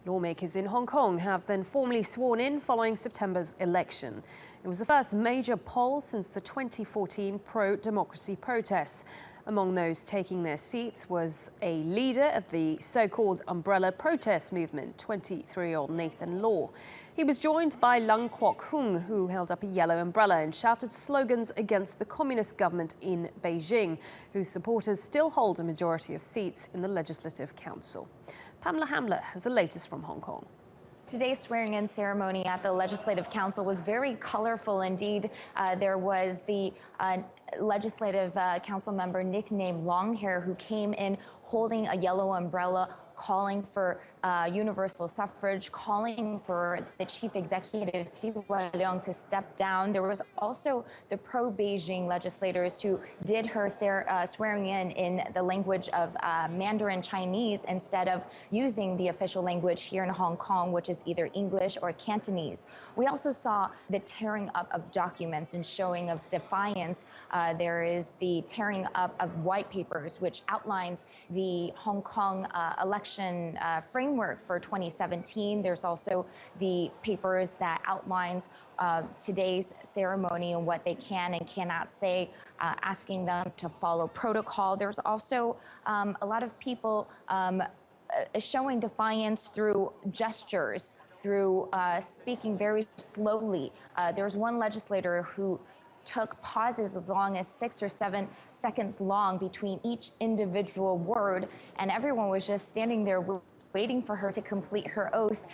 Lawmakers in Hong Kong have been formally sworn in following September's election. It was the first major poll since the 2014 pro-democracy protests. Among those taking their seats was a leader of the so-called umbrella protest movement, 23-year-old Nathan Law. He was joined by Leung, who held up a yellow umbrella and shouted slogans against the communist government in Beijing, whose supporters still hold a majority of seats in the Legislative Council. Pamela Ambler has the latest from Hong Kong. Today's swearing-in ceremony at the Legislative Council was very colorful indeed. There was the Legislative Council member nicknamed Long Hair, who came in holding a yellow umbrella, calling for universal suffrage, calling for the chief executive, Leung, to step down. There was also the pro-Beijing legislators who did her swearing in the language of Mandarin Chinese instead of using the official language here in Hong Kong, which is either English or Cantonese. We also saw the tearing up of documents and showing of defiance. There is the tearing up of white papers, which outlines the Hong Kong election framework for 2017. There's also the papers that outlines today's ceremony and what they can and cannot say, asking them to follow protocol. There's also a lot of people showing defiance through gestures, through speaking very slowly. There's one legislator who took pauses as long as 6 or 7 seconds long between each individual word, and everyone was just standing there waiting for her to complete her oath,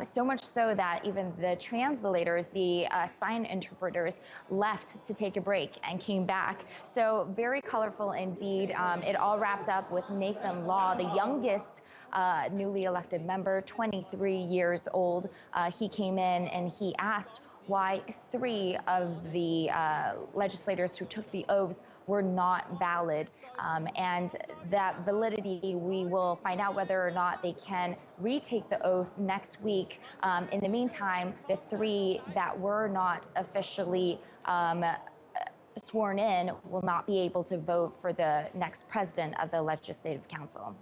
so much so that even the translators, the sign interpreters, left to take a break and came back. So very colorful indeed. It all wrapped up with Nathan Law, the youngest newly elected member, 23 years old. He came in and he asked why 3 of the legislators who took the oaths were not valid. And that validity, we will find out whether or not they can retake the oath next week. In the meantime, the 3 that were not officially sworn in will not be able to vote for the next president of the Legislative Council.